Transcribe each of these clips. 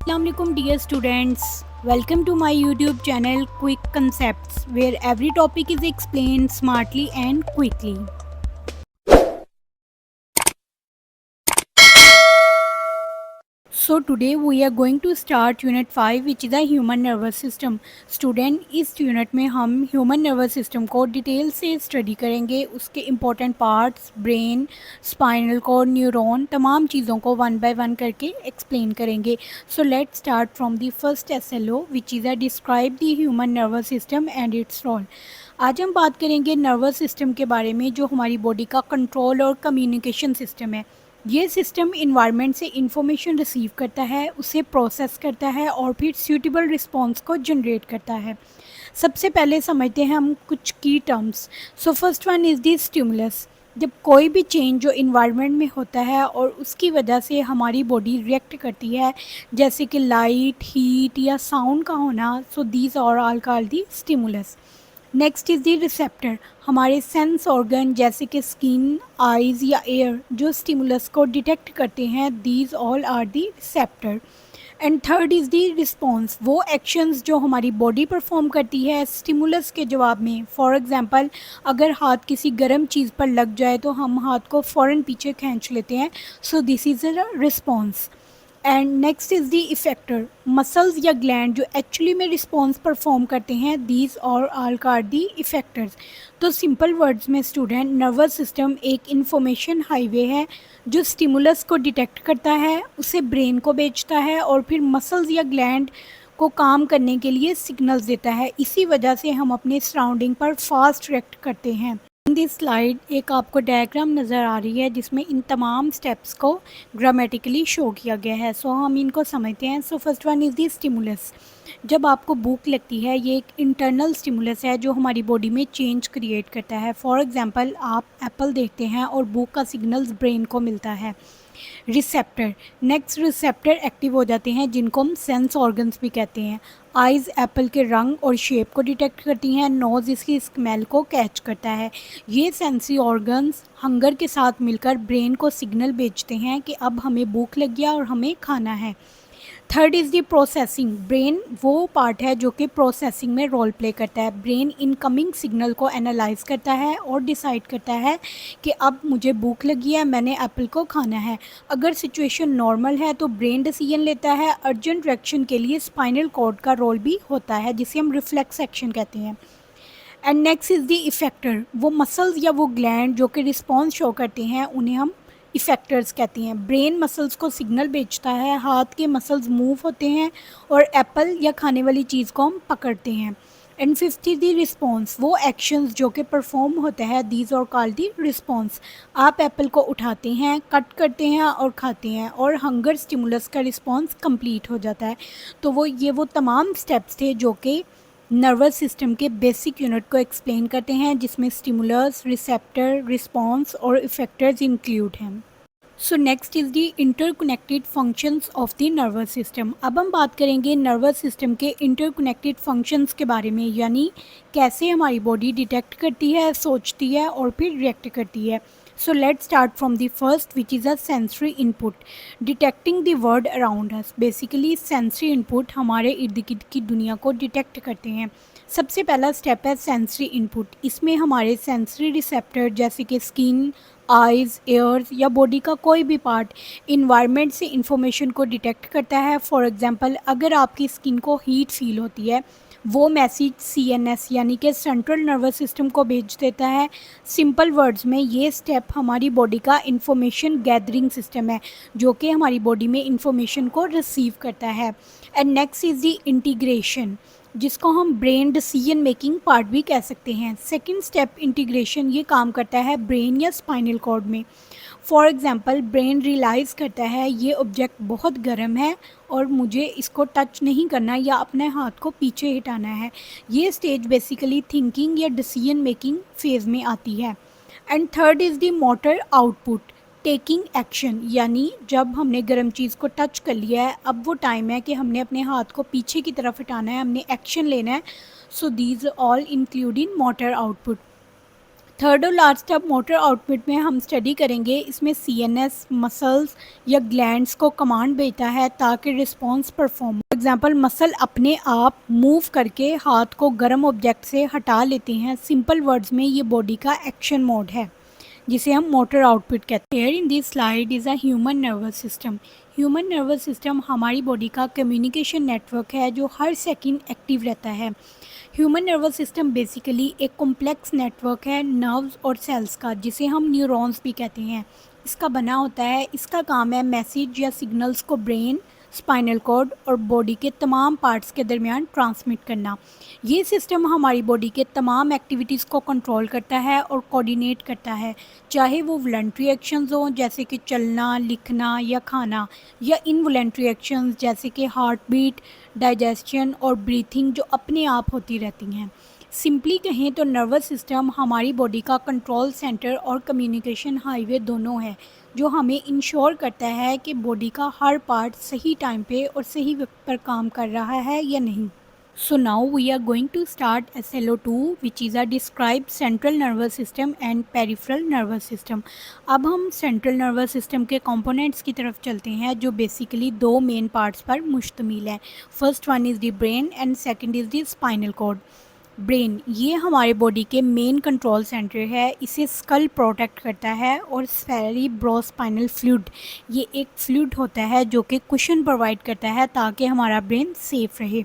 Assalamualaikum dear students, welcome to my YouTube channel Quick Concepts where every topic is explained smartly and quickly. So today we are going to start unit 5 which is the human nervous system. Student इस unit में हम human nervous system को detail से study करेंगे, उसके important parts, brain, spinal cord, neuron, तमाम चीज़ों को वन बाय वन करके एक्सप्लेन करेंगे. So let's start from the first SLO which is a describe the human nervous system and its role. आज हम बात करेंगे नर्वस सिस्टम के बारे में जो हमारी बॉडी का कंट्रोल और कम्युनिकेशन सिस्टम है. ये सिस्टम इन्वायरमेंट से इंफॉर्मेशन रिसीव करता है, उसे प्रोसेस करता है और फिर सूटेबल रिस्पॉन्स को जनरेट करता है. सबसे पहले समझते हैं हम कुछ की terms. So first one is the stimulus. जब कोई भी चेंज जो इन्वायरमेंट में होता है और उसकी वजह से हमारी बॉडी रिएक्ट करती है, जैसे कि लाइट, हीट या साउंड का होना, so these are all called the stimulus. Next is the receptor. हमारे सेंस ऑर्गन जैसे कि स्किन, आइज़ या एयर जो स्टिमुलस को डिटेक्ट करते हैं, these all are the receptor. And third is the response. वो एक्शंस जो हमारी बॉडी परफॉर्म करती है स्टिमुलस के जवाब में. फॉर एग्जांपल अगर हाथ किसी गर्म चीज़ पर लग जाए तो हम हाथ को फ़ौरन पीछे खींच लेते हैं. So this is a response. And next is the effector. Muscles या ग्लैंड जो एक्चुअली में रिस्पॉन्स परफॉर्म करते हैं, दीज और ऑल आर दी इफेक्टर्स. तो सिंपल वर्ड्स में स्टूडेंट, नर्वस सिस्टम एक इंफॉर्मेशन हाईवे है जो स्टिमुलस को डिटेक्ट करता है, उसे ब्रेन को भेजता है और फिर मसल्स या ग्लैंड को काम करने के लिए सिग्नल्स देता है. इसी वजह से हम अपने सराउंडिंग पर फास्ट रिएक्ट करते हैं. इन दिस स्लाइड एक आपको डायग्राम नज़र आ रही है जिसमें इन तमाम स्टेप्स को ग्रामेटिकली शो किया गया है. सो हम इनको समझते हैं. सो first one is the stimulus. जब आपको भूख लगती है, ये एक इंटरनल स्टिमुलस है जो हमारी बॉडी में चेंज क्रिएट करता है. फॉर एग्जांपल आप एप्पल देखते हैं और भूख का सिग्नल्स ब्रेन को मिलता है. रिसेप्टर. नेक्स्ट रिसेप्टर एक्टिव हो जाते हैं जिनको हम सेंस ऑर्गन्स भी कहते हैं. आइज़ एप्पल के रंग और शेप को डिटेक्ट करती हैं. नोज़ इसकी स्मेल को कैच करता है. ये सेंसरी ऑर्गन्स हंगर के साथ मिलकर ब्रेन को सिग्नल भेजते हैं कि अब हमें भूख लग गया और हमें खाना है. Third is the processing. Brain वो पार्ट है जो कि प्रोसेसिंग में रोल प्ले करता है. ब्रेन इनकमिंग सिग्नल को एनालाइज करता है और डिसाइड करता है कि अब मुझे भूख लगी है, मैंने एप्पल को खाना है. अगर सिचुएशन नॉर्मल है तो ब्रेन डिसीजन लेता है. अर्जेंट रिएक्शन के लिए स्पाइनल कॉर्ड का रोल भी होता है जिसे हम रिफ्लेक्स एक्शन कहते हैं. And next is the effector. वो मसल्स या वो ग्लैंड जो कि रिस्पॉन्स शो करते हैं उन्हें हम इफ़ेक्टर्स कहती हैं. ब्रेन मसल्स को सिग्नल भेजता है, हाथ के मसल्स मूव होते हैं और एप्पल या खाने वाली चीज़ को हम पकड़ते हैं. And fifth is the response. वो एक्शंस जो कि परफॉर्म होते हैं, दीज और कॉल्ड दी रिस्पॉन्स. आप एप्पल को उठाते हैं, कट करते हैं और खाते हैं और हंगर स्टिमुलस का रिस्पॉन्स कंप्लीट हो जाता है. तो वो तमाम स्टेप्स थे जो कि नर्वस सिस्टम के बेसिक यूनिट को एक्सप्लेन करते हैं जिसमें स्टिमुलस, रिसेप्टर, रिस्पॉन्स और इफेक्टर्स इंक्लूड हैं. So next is the interconnected functions of the nervous system. अब हम बात करेंगे नर्वस सिस्टम के इंटरकनेक्टेड फंक्शंस के बारे में, यानी कैसे हमारी बॉडी डिटेक्ट करती है, सोचती है और फिर रिएक्ट करती है. सो let's start from the first which is a sensory input. Detecting the world around us. Basically sensory input हमारे इर्द गिर्द की दुनिया को डिटेक्ट करते हैं. सबसे पहला स्टेप है सेंसरी इनपुट. इसमें हमारे सेंसरी रिसेप्टर जैसे कि स्किन, आइज़, एयर्स या बॉडी का कोई भी पार्ट इन्वायरमेंट से इंफॉर्मेशन को डिटेक्ट करता है. फॉर एग्जांपल अगर आपकी स्किन को हीट फील होती है, वो मैसेज CNS यानी कि सेंट्रल नर्वस सिस्टम को भेज देता है. सिंपल वर्ड्स में ये स्टेप हमारी बॉडी का इंफॉर्मेशन गैदरिंग सिस्टम है जो कि हमारी बॉडी में इंफॉर्मेशन को रिसीव करता है. And next is the integration जिसको हम ब्रेन डिसीजन मेकिंग पार्ट भी कह सकते हैं. सेकंड स्टेप इंटीग्रेशन, ये काम करता है ब्रेन या स्पाइनल कॉर्ड में. फॉर एग्जांपल ब्रेन रियलाइज़ करता है ये ऑब्जेक्ट बहुत गर्म है और मुझे इसको टच नहीं करना या अपने हाथ को पीछे हटाना है. ये स्टेज बेसिकली थिंकिंग या डिसीजन मेकिंग फेज़ में आती है. And third is the motor output. Taking action, यानी जब हमने गर्म चीज़ को टच कर लिया है, अब वो टाइम है कि हमने अपने हाथ को पीछे की तरफ हटाना है, हमने एक्शन लेना है. So these all include in motor output. Third और लास्ट अब मोटर आउटपुट में हम स्टडी करेंगे, इसमें सीएनएस मसल्स या ग्लैंड्स को कमांड भेजता है ताकि response perform. For example muscle अपने आप मूव करके हाथ को गर्म ऑब्जेक्ट से हटा लेते हैं। सिंपल वर्ड्स में ये बॉडी का एक्शन मोड है जिसे हम मोटर आउटपुट कहते हैं। In this slide is a human nervous system. Human nervous system हमारी बॉडी का कम्युनिकेशन नेटवर्क है जो हर सेकंड एक्टिव रहता है। ह्यूमन नर्वस सिस्टम बेसिकली एक कॉम्प्लेक्स नेटवर्क है नर्व्स और सेल्स का, जिसे हम न्यूरॉन्स भी कहते हैं। इसका बना होता है, इसका काम है मैसेज या सिग्नल्स को ब्रेन, स्पाइनल कॉर्ड और बॉडी के तमाम पार्ट्स के दरमियान ट्रांसमिट करना। ये सिस्टम हमारी बॉडी के तमाम एक्टिविटीज़ को कंट्रोल करता है और कोऑर्डिनेट करता है, चाहे वो वॉलंटरी एक्शंस हों जैसे कि चलना, लिखना या खाना, या इनवॉलंटरी एक्शंस जैसे कि हार्ट बीट, डाइजेशन और ब्रीथिंग जो अपने आप होती रहती हैं। सिंपली कहें तो नर्वस सिस्टम हमारी बॉडी का कंट्रोल सेंटर और कम्युनिकेशन हाईवे दोनों है, जो हमें इंश्योर करता है कि बॉडी का हर पार्ट सही टाइम पे और सही वक्त पर काम कर रहा है या नहीं। So now we are going to start SLO2 which is a describe central nervous system and peripheral nervous system। अब हम सेंट्रल नर्वस सिस्टम के कंपोनेंट्स की तरफ चलते हैं जो बेसिकली दो मेन पार्ट्स पर मुश्तमिल है। First one is the brain and second is the spinal cord. Brain ये हमारे बॉडी के मेन कंट्रोल सेंटर है, इसे स्कल प्रोटेक्ट करता है, और सेरेब्रोस्पाइनल फ्लूइड ये एक फ्लूइड होता है जो कि कुशन प्रोवाइड करता है ताकि हमारा ब्रेन सेफ रहे।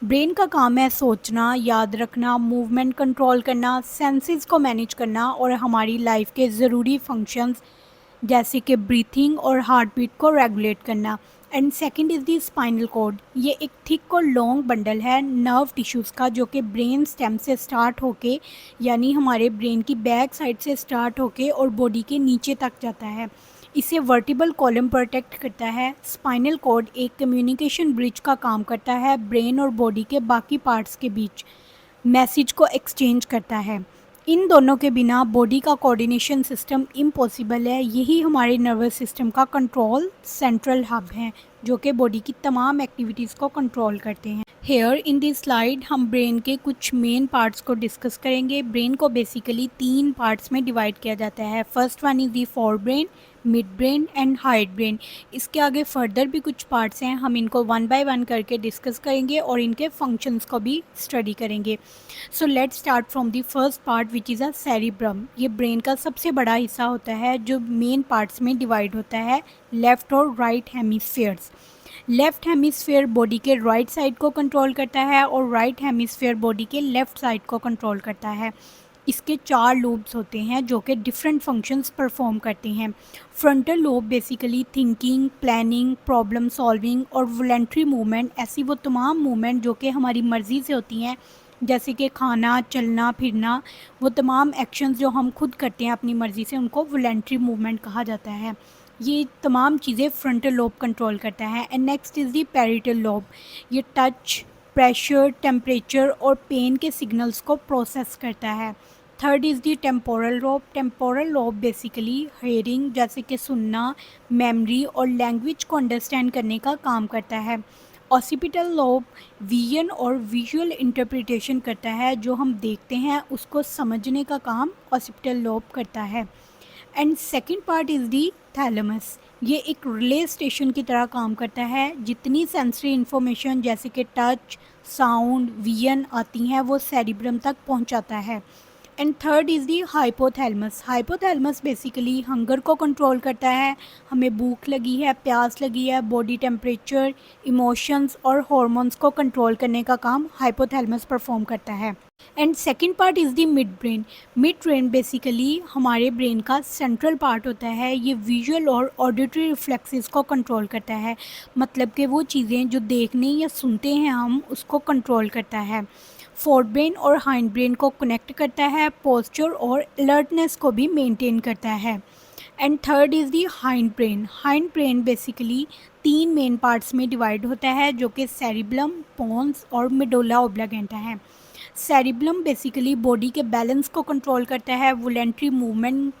ब्रेन का काम है सोचना, याद रखना, मूवमेंट कंट्रोल करना, सेंसेस को मैनेज करना और हमारी लाइफ के ज़रूरी फंक्शंस जैसे कि ब्रीथिंग और हार्ट बीट को रेगुलेट करना। And second is the spinal cord. ये एक थिक और लॉन्ग बंडल है नर्व टिश्यूज़ का जो कि ब्रेन स्टेम से स्टार्ट होके, यानी हमारे ब्रेन की बैक साइड से स्टार्ट होके और बॉडी के नीचे तक जाता है। इसे वर्टिबल कॉलम प्रोटेक्ट करता है। स्पाइनल कॉर्ड एक कम्युनिकेशन ब्रिज का काम करता है, ब्रेन और बॉडी के बाकी पार्ट्स के बीच मैसेज को एक्सचेंज करता है। इन दोनों के बिना बॉडी का कोऑर्डिनेशन सिस्टम इम्पॉसिबल है। यही हमारे नर्वस सिस्टम का कंट्रोल सेंट्रल हब है जो कि बॉडी की तमाम एक्टिविटीज़ को कंट्रोल करते हैं। हेयर इन दिस स्लाइड हम ब्रेन के कुछ मेन पार्ट्स को डिस्कस करेंगे। ब्रेन को बेसिकली 3 पार्ट्स में डिवाइड किया जाता है। First one is the fore brain, mid brain and hide brain. इसके आगे फर्दर भी कुछ पार्ट्स हैं, हम इनको वन बाय वन करके डिस्कस करेंगे और इनके फंक्शंस को भी स्टडी करेंगे। So let's start from the first part which is a cerebrum. ये ब्रेन का सबसे बड़ा हिस्सा होता है जो मेन पार्ट्स में डिवाइड होता है, लेफ़्ट और right hemispheres. Left hemisphere body के राइट साइड को कंट्रोल करता है और राइट हेमिस्फीयर बॉडी के लेफ़्ट साइड को कंट्रोल करता है। इसके 4 लोब्स होते हैं जो कि डिफरेंट फंक्शंस परफॉर्म करते हैं। Frontal lobe basically thinking, planning, problem solving और वॉलंटरी मूवमेंट, ऐसी वो तमाम मूवमेंट जो कि हमारी मर्ज़ी से होती हैं जैसे कि खाना, चलना फिरना, वो तमाम एक्शंस जो हम खुद करते हैं अपनी मर्ज़ी से उनको वॉलंटरी मूवमेंट कहा जाता है। ये तमाम चीज़ें फ्रंटल लोब कंट्रोल करता है। And next is the parietal lobe. ये टच, प्रेशर, टेम्परेचर और पेन के सिग्नल्स को प्रोसेस करता है। Third is the temporal lobe. Temporal lobe basically hearing जैसे कि सुनना, मेमोरी और लैंग्वेज को अंडरस्टैंड करने का काम करता है। ऑसिपिटल लोब विजन और विजुअल इंटरप्रिटेशन करता है, जो हम देखते हैं उसको समझने का काम ऑसिपिटल लोब करता है। And second part is the thalamus. ये एक रिले स्टेशन की तरह काम करता है। जितनी सेंसरी इन्फॉर्मेशन जैसे कि टच, साउंड, विजन आती हैं वो सेरिब्रम तक पहुंचाता है। And third is the hypothalamus. Hypothalamus basically hunger को कंट्रोल करता है। हमें भूख लगी है, प्यास लगी है, बॉडी टेम्परेचर, इमोशंस और हॉर्मोन्स को कंट्रोल करने का काम हाइपोथैलेमस परफॉर्म करता है। And second part is the mid brain. Mid brain basically हमारे ब्रेन का सेंट्रल पार्ट होता है। ये विजुअल और ऑडिटरी रिफ्लेक्सेस को कंट्रोल करता है, मतलब कि वो चीज़ें जो देखने या सुनते हैं हम उसको कंट्रोल करता है। फोर्थ ब्रेन और हाइंड ब्रेन को कनेक्ट करता है, पोस्चर और अलर्टनेस को भी मेंटेन करता है। And third is the hind brain. Hind brain basically 3 main parts में डिवाइड होता है जो कि सेरिब्लम, पोन्स और मेडुला ऑब्लिगेंटा है। सेरिब्लम बेसिकली बॉडी के बैलेंस को कंट्रोल करता है, वॉलंटरी मूवमेंट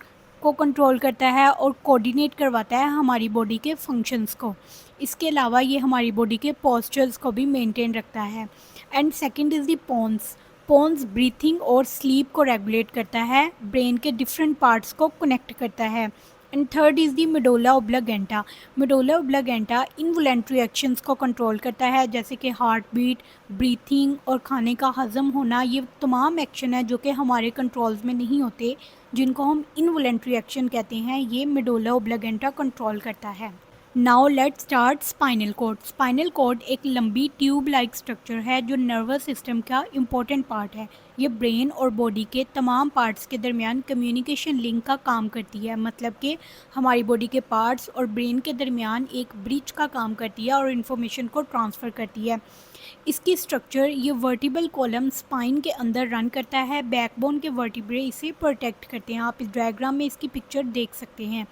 को कंट्रोल करता है और कोऑर्डिनेट करवाता है हमारी बॉडी के फंक्शंस को। इसके अलावा ये हमारी बॉडी के पोस्चर्स को भी मेंटेन रखता है। And second is the pons. Pons breathing और स्लीप को रेगुलेट करता है, ब्रेन के डिफरेंट पार्ट्स को कनेक्ट करता है। And third is the medulla oblongata. Medulla oblongata involuntary actions को कंट्रोल करता है, जैसे कि हार्ट बीट, ब्रीथिंग और खाने का हज़म होना। ये तमाम एक्शन है जो कि हमारे कंट्रोल्स में नहीं होते, जिनको हम इनवॉलेंट्री एक्शन कहते हैं, ये मेडुला ओब्लांगेटा कंट्रोल करता है। Now let's start spinal cord. Spinal cord एक लंबी ट्यूब लाइक स्ट्रक्चर है जो नर्वस सिस्टम का इम्पोर्टेंट पार्ट है। ये ब्रेन और बॉडी के तमाम पार्ट्स के दरमियान कम्युनिकेशन लिंक का काम करती है, मतलब कि हमारी बॉडी के पार्ट्स और ब्रेन के दरमियान एक ब्रिज का काम करती है और इन्फॉर्मेशन को ट्रांसफ़र करती है। इसकी स्ट्रक्चर ये वर्टिबल कॉलम स्पाइन के अंदर रन करता है, बैकबोन के वर्टिब्रे इसे प्रोटेक्ट करते हैं। आप इस डायग्राम में इसकी पिक्चर देख सकते हैं।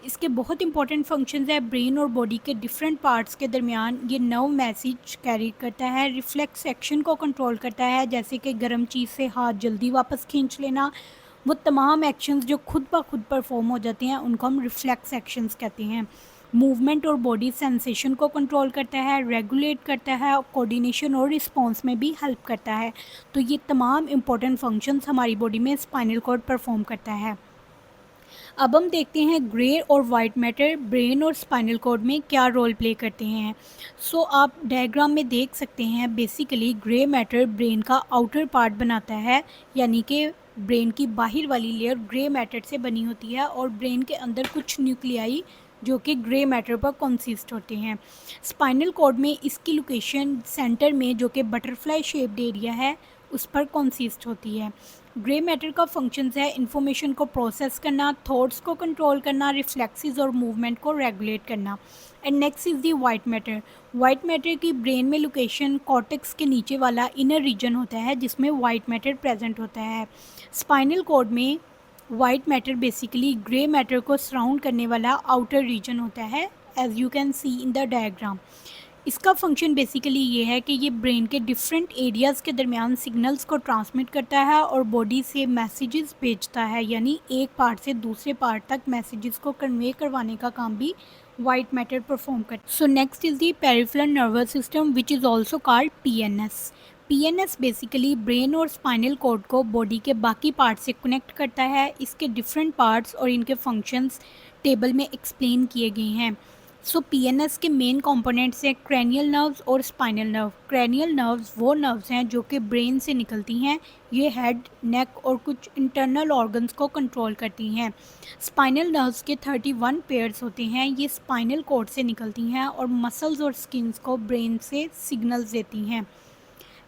इसके बहुत इंपॉर्टेंट फंक्शंस है ब्रेन और बॉडी के डिफरेंट पार्ट्स के दरमियान। ये नर्व मैसेज कैरी करता है, रिफ्लेक्स एक्शन को कंट्रोल करता है, जैसे कि गर्म चीज़ से हाथ जल्दी वापस खींच लेना। वो तमाम एक्शंस जो खुद ब खुद परफॉर्म हो जाते हैं उनको हम रिफ्लेक्स एक्शंस कहते हैं। मूवमेंट और बॉडी सेंसेशन को कंट्रोल करता है, रेगुलेट करता है, कोऑर्डिनेशन और रिस्पॉन्स में भी हेल्प करता है। तो ये तमाम इंपॉर्टेंट फंक्शंस हमारी बॉडी में स्पाइनल कॉर्ड परफॉर्म करता है। अब हम देखते हैं ग्रे और वाइट मैटर ब्रेन और स्पाइनल कॉर्ड में क्या रोल प्ले करते हैं। सो आप डायग्राम में देख सकते हैं, बेसिकली ग्रे मैटर ब्रेन का आउटर पार्ट बनाता है, यानी कि ब्रेन की बाहर वाली लेयर ग्रे मैटर से बनी होती है और ब्रेन के अंदर कुछ न्यूक्लियाई जो कि ग्रे मैटर पर कंसिस्ट होते हैं। स्पाइनल कॉर्ड में इसकी लोकेशन सेंटर में, जो कि बटरफ्लाई शेप्ड एरिया है, उस पर कंसिस्ट होती है। ग्रे मैटर का फंक्शंस है इंफॉर्मेशन को प्रोसेस करना, थॉट्स को कंट्रोल करना, रिफ्लेक्सेस और मूवमेंट को रेगुलेट करना। And next is the white matter. White matter की ब्रेन में लोकेशन कॉर्टेक्स के नीचे वाला इनर रीजन होता है, जिसमें वाइट मैटर प्रेजेंट होता है। स्पाइनल कॉर्ड में white matter basically grey matter को सराउंड करने वाला आउटर रीजन होता है, as you can see in the diagram. इसका फंक्शन बेसिकली ये है कि ये ब्रेन के डिफरेंट एरियाज़ के दरमियान सिग्नल्स को ट्रांसमिट करता है और बॉडी से मैसेजेस भेजता है, यानी एक पार्ट से दूसरे पार्ट तक मैसेजेस को कन्वे करवाने का काम भी वाइट मैटर परफॉर्म करता है। So next is the peripheral nervous system which is also called PNS. PNS basically brain और स्पाइनल कॉर्ड को बॉडी के बाकी पार्ट से कनेक्ट करता है। इसके डिफरेंट पार्ट्स और इनके फंक्शंस टेबल में एक्सप्लेन किए गए हैं। सो पीएनएस के मेन कंपोनेंट्स हैं क्रेनियल नर्व्स और स्पाइनल नर्व। क्रेनियल नर्व्स वो नर्व्स हैं जो कि ब्रेन से निकलती हैं, ये हेड, नेक और कुछ इंटरनल ऑर्गन्स को कंट्रोल करती हैं। स्पाइनल नर्व्स के 31 पेयर्स होते हैं, ये स्पाइनल कॉर्ड से निकलती हैं और मसल्स और स्किन्स को ब्रेन से सिग्नल्स देती हैं।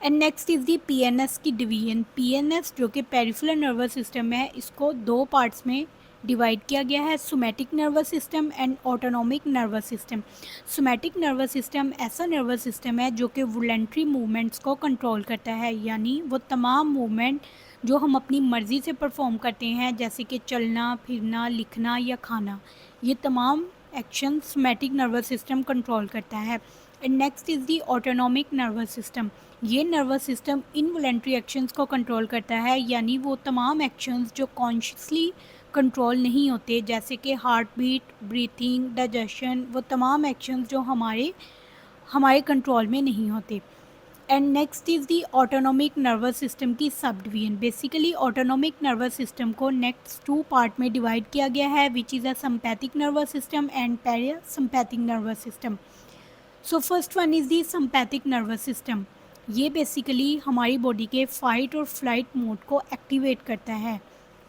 And next is the PNS की डिवीजन। पीएनएस जो कि पेरिफेरल नर्वस सिस्टम है, इसको दो पार्ट्स में डिवाइड किया गया है, somatic nervous system and autonomic nervous system. Somatic nervous system ऐसा नर्वस सिस्टम है जो कि वॉलंटरी मूवमेंट्स को कंट्रोल करता है, यानी वो तमाम मूवमेंट जो हम अपनी मर्ज़ी से परफॉर्म करते हैं, जैसे कि चलना, फिरना, लिखना या खाना, ये तमाम action somatic nervous system control करता है। And next is the autonomic nervous system. ये नर्वस सिस्टम इनवॉलेंट्री एक्शंस को कंट्रोल करता है, यानी वो तमाम एक्शंस जो कॉन्शियसली कंट्रोल नहीं होते, जैसे कि हार्ट बीट, ब्रीथिंग, डाइजेशन, वो तमाम एक्शंस जो हमारे कंट्रोल में नहीं होते। And next is the autonomic nervous system की subdivision. Basically autonomic nervous system को नेक्स्ट 2 पार्ट में डिवाइड किया गया है, which is a sympathetic nervous system and parasympathetic nervous system. So first one is the sympathetic nervous system. ये basically हमारी body के fight और फ्लाइट मोड को एक्टिवेट करता है।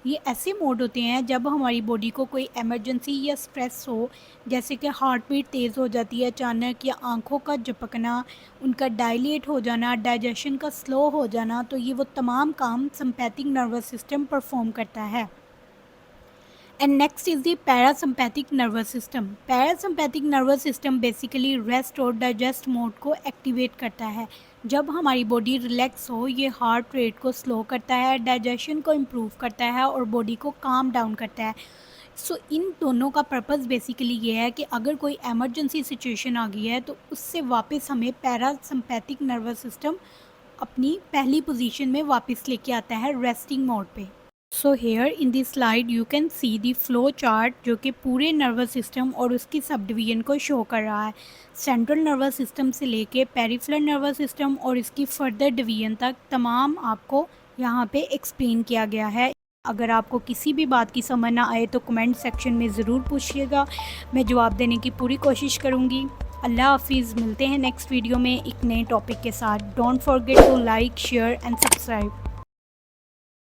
ये ऐसे मोड होते हैं जब हमारी बॉडी को कोई इमरजेंसी या स्ट्रेस हो, जैसे कि हार्ट बीट तेज़ हो जाती है अचानक, या आंखों का झपकना, उनका डायलेट हो जाना, डाइजेशन का स्लो हो जाना, तो ये वो तमाम काम सिम्पैथिक नर्वस सिस्टम परफॉर्म करता है। And next is the parasympathetic nervous system. Parasympathetic nervous system basically rest और डाइजेस्ट मोड को एक्टिवेट करता है। जब हमारी बॉडी रिलैक्स हो, ये हार्ट रेट को स्लो करता है, डाइजेशन को इम्प्रूव करता है और बॉडी को काम डाउन करता है। सो इन दोनों का पर्पस बेसिकली ये है कि अगर कोई एमरजेंसी सिचुएशन आ गई है तो उससे वापस हमें पैरासिम्पैथिक नर्वस सिस्टम अपनी पहली पोजीशन में वापस लेके आता है, रेस्टिंग मोड पे। So here in this slide you can C the flow chart जो कि पूरे नर्वस सिस्टम और उसकी सब डिवीजन को शो कर रहा है। सेंट्रल नर्वस सिस्टम से लेके पेरिफेरल नर्वस सिस्टम और इसकी फर्दर डिवीजन तक तमाम आपको यहाँ पे एक्सप्लेन किया गया है। अगर आपको किसी भी बात की समझ ना आए तो कमेंट सेक्शन में ज़रूर पूछिएगा, मैं जवाब देने की पूरी कोशिश करूँगी। अल्लाह हाफिज़, मिलते हैं नेक्स्ट वीडियो में एक नए टॉपिक के साथ। Don't forget to like, share and subscribe.